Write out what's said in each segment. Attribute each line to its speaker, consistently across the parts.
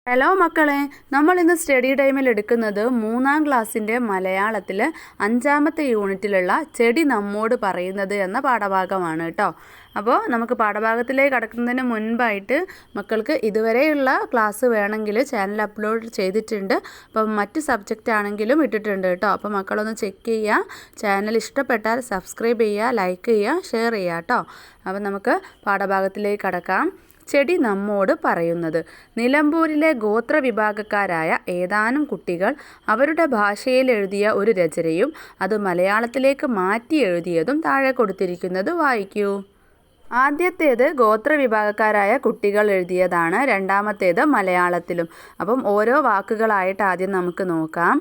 Speaker 1: Hello മക്കളെ, നമ്മൾ ഇന്ന് സ്റ്റഡി ടൈമിൽ എടുക്കുന്നത് 3-ാം ക്ലാസ്സിൻ്റെ മലയാളത്തിൽ 5-ാമത്തെ യൂണിറ്റിലുള്ള ചെടി നമ്മോട് പറയുന്നത് എന്ന പാഠഭാഗമാണ് കേട്ടോ. അപ്പോൾ നമുക്ക് പാഠഭാഗത്തിലേക്ക് കടക്കുന്നതിന് മുൻപായിട്ട് മക്കൾക്ക് ഇതുവരെയുള്ള ക്ലാസ് വേണമെങ്കിൽ ചാനൽ അപ്ലോഡ് ചെയ്തിട്ടുണ്ട്. അപ്പം മറ്റ് സബ്ജക്റ്റ് ആണെങ്കിലും ഇട്ടിട്ടുണ്ട് കേട്ടോ. അപ്പോൾ മക്കളൊന്ന് ചെക്ക് ചെയ്യുക. ചാനൽ ഇഷ്ടപ്പെട്ടാൽ സബ്സ്ക്രൈബ് ചെയ്യുക, ലൈക്ക് ചെയ്യുക, ഷെയർ ചെയ്യുക കേട്ടോ. അപ്പോൾ നമുക്ക് പാഠഭാഗത്തിലേക്ക് കടക്കാം. ചെടി നമ്മോട് പറയുന്നത്. നിലമ്പൂരിലെ ഗോത്രവിഭാഗക്കാരായ ഏതാനും കുട്ടികൾ അവരുടെ ഭാഷയിൽ എഴുതിയ ഒരു രചനയും അത് മലയാളത്തിലേക്ക് മാറ്റി എഴുതിയതും താഴെ കൊടുത്തിരിക്കുന്നത് വായിക്കൂ. ആദ്യത്തേത് ഗോത്രവിഭാഗക്കാരായ കുട്ടികൾ എഴുതിയതാണ്, രണ്ടാമത്തേത് മലയാളത്തിലും. അപ്പം ഓരോ വാക്കുകളായിട്ട് ആദ്യം നമുക്ക് നോക്കാം.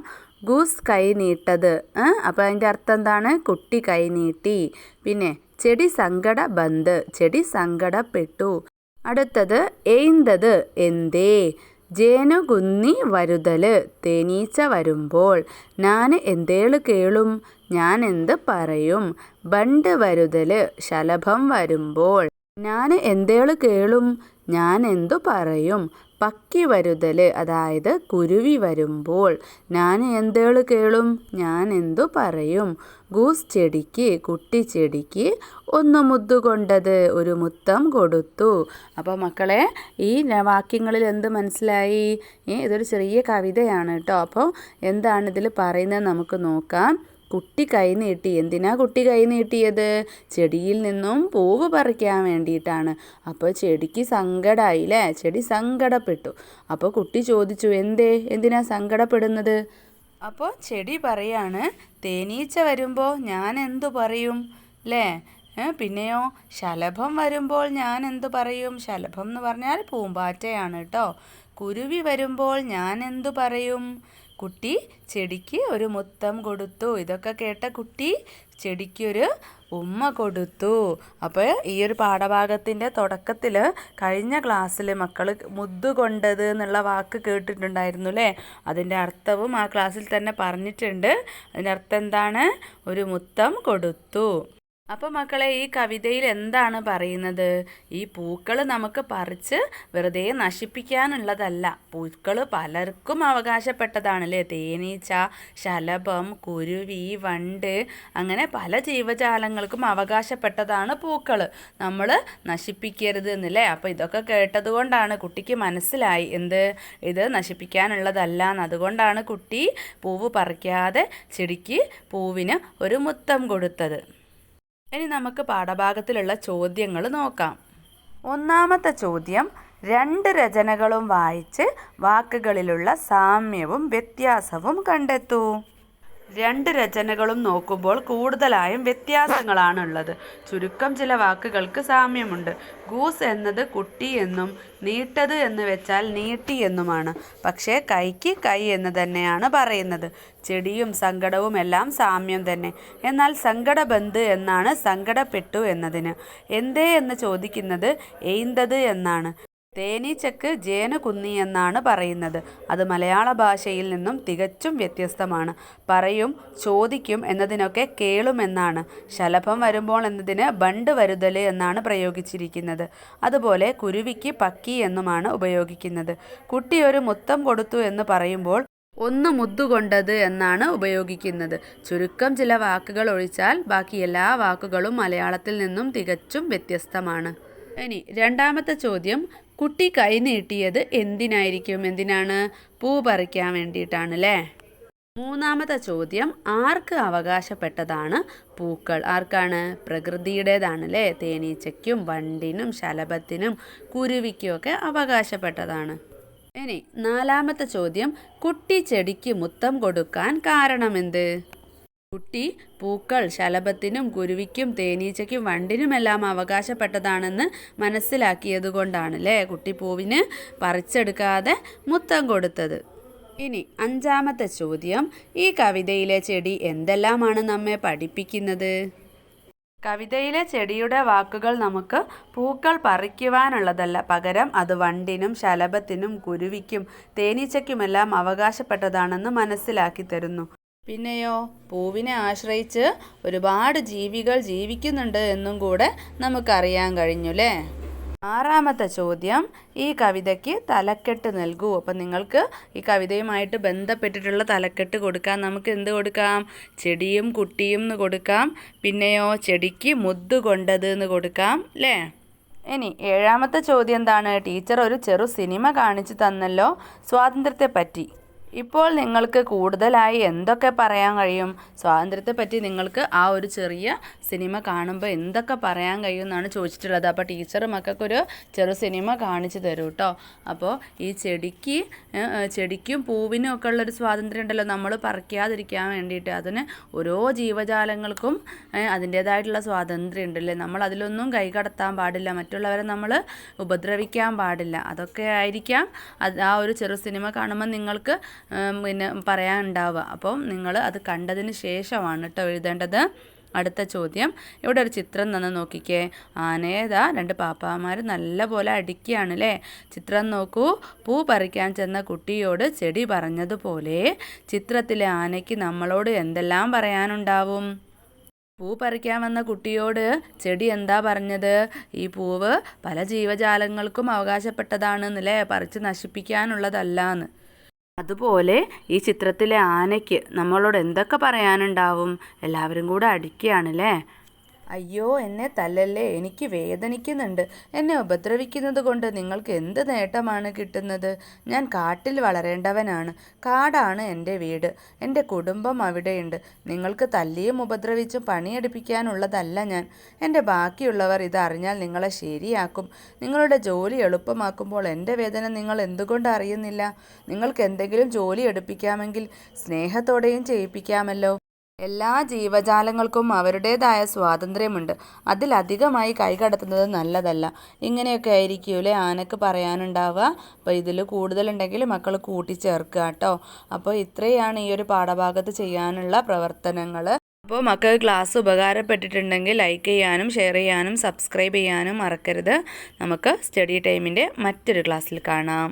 Speaker 1: ഗൂസ് കൈ നീട്ടത്, അപ്പോൾ അതിൻ്റെ അർത്ഥം എന്താണ്? കുട്ടി കൈ നീട്ടി. പിന്നെ ചെടി സങ്കട ബന്ദ്, ചെടി സങ്കടപ്പെട്ടു. അടുത്തത് എയ്ന്തത്, എന്തേ. ജേനുകുന്നി വരുതല്, തേനീച്ച വരുമ്പോൾ. ഞാൻ എന്തേള് കേളും, ഞാൻ എന്ത് പറയും. ബണ്ട് വരുതല്, ശലഭം വരുമ്പോൾ. ഞാൻ എന്തേള് കേളും, ഞാൻ എന്തു പറയും. പക്കി വരുതല്, അതായത് കുരുവി വരുമ്പോൾ. ഞാൻ എന്തേള് കേളും, ഞാൻ എന്തു പറയും. ഗൂസ് ചെടിക്ക്, കുട്ടി ചെടിക്ക് ഒന്ന് മുദ്ദുകൊണ്ടത്, ഒരു മുത്തം കൊടുത്തു. അപ്പോൾ മക്കളെ, ഈ വാക്യങ്ങളിൽ എന്ത് മനസ്സിലായി? ഇതൊരു ചെറിയ കവിതയാണ് കേട്ടോ. അപ്പോൾ എന്താണ് ഇതിൽ പറയുന്നത് നമുക്ക് നോക്കാം. കുട്ടി കൈ നീട്ടി. എന്തിനാ കുട്ടി കൈ നീട്ടിയത്? ചെടിയിൽ നിന്നും പൂവ് പറിക്കാൻ വേണ്ടിയിട്ടാണ്. അപ്പോൾ ചെടിക്ക് സങ്കടമായില്ലേ? ചെടി സങ്കടപ്പെട്ടു. അപ്പോൾ കുട്ടി ചോദിച്ചു, എന്തിനാ സങ്കടപ്പെടുന്നത്? അപ്പോൾ ചെടി പറയാണ്, തേനീച്ച വരുമ്പോൾ ഞാൻ എന്തു പറയും അല്ലേ? പിന്നെയോ ശലഭം വരുമ്പോൾ ഞാൻ എന്തു പറയും? ശലഭം എന്ന് പറഞ്ഞാൽ പൂമ്പാറ്റയാണ് കേട്ടോ. കുരുവി വരുമ്പോൾ ഞാൻ എന്തു പറയും? കുട്ടി ചെടിക്ക് ഒരു മുത്തം കൊടുത്തു. ഇതൊക്കെ കേട്ട കുട്ടി ചെടിക്കൊരു ഉമ്മ കൊടുത്തു. അപ്പോൾ ഈ ഒരു പാഠഭാഗത്തിൻ്റെ തുടക്കത്തിൽ കഴിഞ്ഞ ക്ലാസ്സിൽ മക്കൾ മുദ്ദുകൊണ്ടത് എന്നുള്ള വാക്ക് കേട്ടിട്ടുണ്ടായിരുന്നു അല്ലേ? അതിൻ്റെ അർത്ഥവും ആ ക്ലാസ്സിൽ തന്നെ പറഞ്ഞിട്ടുണ്ട്. അതിൻ്റെ അർത്ഥം എന്താണ്? ഒരു മുത്തം കൊടുത്തു. അപ്പോൾ മക്കളെ, ഈ കവിതയിൽ എന്താണ് പറയുന്നത്? ഈ പൂക്കൾ നമുക്ക് പറിച്ച് വെറുതെ നശിപ്പിക്കാനുള്ളതല്ല. പൂക്കൾ പലർക്കും അവകാശപ്പെട്ടതാണല്ലേ? തേനീച്ച, ശലഭം, കുരുവി, വണ്ട്, അങ്ങനെ പല ജീവജാലങ്ങൾക്കും അവകാശപ്പെട്ടതാണ് പൂക്കൾ. നമ്മൾ നശിപ്പിക്കരുത് എന്നല്ലേ? അപ്പോൾ ഇതൊക്കെ കേട്ടത് കൊണ്ടാണ് കുട്ടിക്ക് മനസ്സിലായി ഇത് നശിപ്പിക്കാനുള്ളതല്ല എന്ന്. അതുകൊണ്ടാണ് കുട്ടി പൂവ് പറിക്കാതെ ചെടിക്ക് പൂവിന് ഒരു മുത്തം കൊടുത്തത്. ഇനി നമുക്ക് പാഠഭാഗത്തിലുള്ള ചോദ്യങ്ങൾ നോക്കാം. ഒന്നാമത്തെ ചോദ്യം, 2 രചനകളും വായിച്ച് വാക്കുകളിലുള്ള സാമ്യവും വ്യത്യാസവും കണ്ടെത്തൂ. 2 രചനകളും നോക്കുമ്പോൾ കൂടുതലായും വ്യത്യാസങ്ങളാണുള്ളത്. ചുരുക്കം ചില വാക്കുകൾക്ക് സാമ്യമുണ്ട്. ഗൂസ് എന്നത് കുട്ടി എന്നും നീട്ടത് എന്ന് വെച്ചാൽ നീട്ടി എന്നുമാണ്. പക്ഷേ കൈക്ക് കൈ എന്ന് തന്നെയാണ് പറയുന്നത്. ചെടിയും സങ്കടവും എല്ലാം സാമ്യം തന്നെ. എന്നാൽ സങ്കടബന്ദ് എന്നാണ് സങ്കടപ്പെട്ടു എന്നതിന്. എന്തേ എന്ന് ചോദിക്കുന്നത് എയ്ന്തത് എന്നാണ്. തേനീച്ചക്ക് ജേനുകുന്നി എന്നാണ് പറയുന്നത്. അത് മലയാള ഭാഷയിൽ നിന്നും തികച്ചും വ്യത്യസ്തമാണ്. പറയും, ചോദിക്കും എന്നതിനൊക്കെ കേളുമെന്നാണ്. ശലഭം വരുമ്പോൾ എന്നതിന് ബണ്ട് വരുതല് എന്നാണ് പ്രയോഗിച്ചിരിക്കുന്നത്. അതുപോലെ കുരുവിക്ക് പക്കി എന്നുമാണ് ഉപയോഗിക്കുന്നത്. കുട്ടി ഒരു മുത്തം കൊടുത്തു എന്ന് പറയുമ്പോൾ ഒന്ന് മുദ്ദുകൊണ്ടത് എന്നാണ് ഉപയോഗിക്കുന്നത്. ചുരുക്കം ചില വാക്കുകൾ ഒഴിച്ചാൽ ബാക്കി എല്ലാ വാക്കുകളും മലയാളത്തിൽ നിന്നും തികച്ചും വ്യത്യസ്തമാണ്. ഇനി രണ്ടാമത്തെ ചോദ്യം, കുട്ടി കൈ നീട്ടിയത് എന്തിനായിരിക്കും? എന്തിനാണ്? പൂ പറിക്കാൻ വേണ്ടിയിട്ടാണ് അല്ലേ? മൂന്നാമത്തെ ചോദ്യം, ആർക്ക് അവകാശപ്പെട്ടതാണ് പൂക്കൾ? ആർക്കാണ്? പ്രകൃതിയുടേതാണ് അല്ലേ? തേനീച്ചയ്ക്കും വണ്ടിനും ശലഭത്തിനും കുരുവിക്കും ഒക്കെ അവകാശപ്പെട്ടതാണ്. ഇനി നാലാമത്തെ ചോദ്യം, കുട്ടി ചെടിക്ക് മുത്തം കൊടുക്കാൻ കാരണമെന്ത്? കുട്ടി പൂക്കൾ ശലഭത്തിനും കുരുവിക്കും തേനീച്ചയ്ക്കും വണ്ടിനുമെല്ലാം അവകാശപ്പെട്ടതാണെന്ന് മനസ്സിലാക്കിയതുകൊണ്ടാണ് അല്ലേ കുട്ടി പൂവിന് പറിച്ചെടുക്കാതെ മുത്തം കൊടുത്തത്. ഇനി അഞ്ചാമത്തെ ചോദ്യം, ഈ കവിതയിലെ ചെടി എന്തെല്ലാമാണ് നമ്മെ പഠിപ്പിക്കുന്നത്? കവിതയിലെ ചെടിയുടെ വാക്കുകൾ നമുക്ക് പൂക്കൾ പറിക്കുവാനുള്ളതല്ല, പകരം അത് വണ്ടിനും ശലഭത്തിനും കുരുവിക്കും തേനീച്ചയ്ക്കുമെല്ലാം അവകാശപ്പെട്ടതാണെന്ന് മനസ്സിലാക്കി തരുന്നു. പിന്നെയോ പൂവിനെ ആശ്രയിച്ച് ഒരുപാട് ജീവികൾ ജീവിക്കുന്നുണ്ട് എന്നും കൂടെ നമുക്കറിയാൻ കഴിഞ്ഞു അല്ലേ? ആറാമത്തെ ചോദ്യം, ഈ കവിതയ്ക്ക് തലക്കെട്ട് നൽകൂ. അപ്പം നിങ്ങൾക്ക് ഈ കവിതയുമായിട്ട് ബന്ധപ്പെട്ടിട്ടുള്ള തലക്കെട്ട് കൊടുക്കാം. നമുക്ക് എന്ത് കൊടുക്കാം? ചെടിയും കുട്ടിയും എന്ന് കൊടുക്കാം. പിന്നെയോ ചെടിക്ക് മുദ്ദ് കൊണ്ടത് എന്ന് കൊടുക്കാം അല്ലേ? ഇനി ഏഴാമത്തെ ചോദ്യം എന്താണ്? ടീച്ചർ ഒരു ചെറു സിനിമ കാണിച്ചു തന്നല്ലോ, സ്വാതന്ത്ര്യത്തെ പറ്റി. ഇപ്പോൾ നിങ്ങൾക്ക് കൂടുതലായി എന്തൊക്കെ പറയാൻ കഴിയും? സ്വാതന്ത്ര്യത്തെപ്പറ്റി നിങ്ങൾക്ക് ആ ഒരു ചെറിയ സിനിമ കാണുമ്പോൾ എന്തൊക്കെ പറയാൻ കഴിയും എന്നാണ് ചോദിച്ചിട്ടുള്ളത്. അപ്പോൾ ടീച്ചർ മക്കൾക്കൊരു ചെറു സിനിമ കാണിച്ചു തരും കേട്ടോ. അപ്പോൾ ഈ ചെടിക്കും പൂവിനും ഒക്കെ ഉള്ളൊരു സ്വാതന്ത്ര്യം ഉണ്ടല്ലോ, നമ്മൾ പറിക്കാതിരിക്കാൻ വേണ്ടിയിട്ട്. അതിന് ഓരോ ജീവജാലങ്ങൾക്കും അതിൻ്റേതായിട്ടുള്ള സ്വാതന്ത്ര്യം ഉണ്ടല്ലേ. നമ്മൾ അതിലൊന്നും കൈകടത്താൻ പാടില്ല, മറ്റുള്ളവരെ നമ്മൾ ഉപദ്രവിക്കാൻ പാടില്ല. അതൊക്കെ ആയിരിക്കാം ആ ഒരു ചെറു സിനിമ കാണുമ്പോൾ നിങ്ങൾക്ക് പിന്നെ പറയാനുണ്ടാവുക. അപ്പോൾ നിങ്ങൾ അത് കണ്ടതിന് ശേഷമാണ് കേട്ടോ എഴുതേണ്ടത്. അടുത്ത ചോദ്യം, ഇവിടെ ഒരു ചിത്രം തന്നെ നോക്കിക്കേ. ആനയേതാ രണ്ട് പാപ്പാമാർ നല്ല പോലെ അടിക്കുകയാണ് അല്ലേ. ചിത്രം നോക്കൂ. പൂ പറിക്കാൻ ചെന്ന കുട്ടിയോട് ചെടി പറഞ്ഞതുപോലെ ചിത്രത്തിലെ ആനയ്ക്ക് നമ്മളോട് എന്തെല്ലാം പറയാനുണ്ടാവും? പൂ പറിക്കാൻ വന്ന കുട്ടിയോട് ചെടി എന്താ പറഞ്ഞത്? ഈ പൂവ് പല ജീവജാലങ്ങൾക്കും അവകാശപ്പെട്ടതാണെന്നല്ലേ, പറിച്ച് നശിപ്പിക്കാനുള്ളതല്ലാന്ന്. അതുപോലെ ഈ ചിത്രത്തിലെ ആനയ്ക്ക് നമ്മളോട് എന്തൊക്കെ പറയാനുണ്ടാവും? എല്ലാവരും കൂടെ അടിക്കുകയാണല്ലേ. അയ്യോ, എന്നെ തല്ലല്ലേ, എനിക്ക് വേദനിക്കുന്നുണ്ട്. എന്നെ ഉപദ്രവിക്കുന്നത് കൊണ്ട് നിങ്ങൾക്ക് എന്ത് നേട്ടമാണ് കിട്ടുന്നത്? ഞാൻ കാട്ടിൽ വളരേണ്ടവനാണ്. കാടാണ് എൻ്റെ വീട്. എൻ്റെ കുടുംബം അവിടെയുണ്ട്. നിങ്ങൾക്ക് തല്ലിയും ഉപദ്രവിച്ചും പണിയെടുപ്പിക്കാനുള്ളതല്ല ഞാൻ. എൻ്റെ ബാക്കിയുള്ളവർ ഇതറിഞ്ഞാൽ നിങ്ങളെ ശരിയാക്കും. നിങ്ങളുടെ ജോലി എളുപ്പമാക്കുമ്പോൾ എൻ്റെ വേദന നിങ്ങൾ എന്തുകൊണ്ട് അറിയുന്നില്ല? നിങ്ങൾക്ക് എന്തെങ്കിലും ജോലി എടുപ്പിക്കാമെങ്കിൽ സ്നേഹത്തോടെയും ചെയ്യിപ്പിക്കാമല്ലോ. എല്ലാ ജീവജാലങ്ങൾക്കും അവരുടേതായ സ്വാതന്ത്ര്യമുണ്ട്. അതിലധികമായി കൈകടത്തുന്നത് നല്ലതല്ല. ഇങ്ങനെയൊക്കെ ആയിരിക്കൂലേ ആനക്ക് പറയാനുണ്ടാവുക. അപ്പോൾ ഇതിൽ കൂടുതലുണ്ടെങ്കിൽ മക്കൾ കൂട്ടിച്ചേർക്കുക കേട്ടോ. അപ്പോൾ ഇത്രയാണ് ഈ ഒരു പാഠഭാഗത്ത് ചെയ്യാനുള്ള പ്രവർത്തനങ്ങൾ. അപ്പോൾ മക്കൾ ക്ലാസ് ഉപകാരപ്പെട്ടിട്ടുണ്ടെങ്കിൽ ലൈക്ക് ചെയ്യാനും ഷെയർ ചെയ്യാനും സബ്സ്ക്രൈബ് ചെയ്യാനും മറക്കരുത്. നമുക്ക് സ്റ്റഡി ടൈമിൻ്റെ മറ്റൊരു ക്ലാസ്സിൽ കാണാം.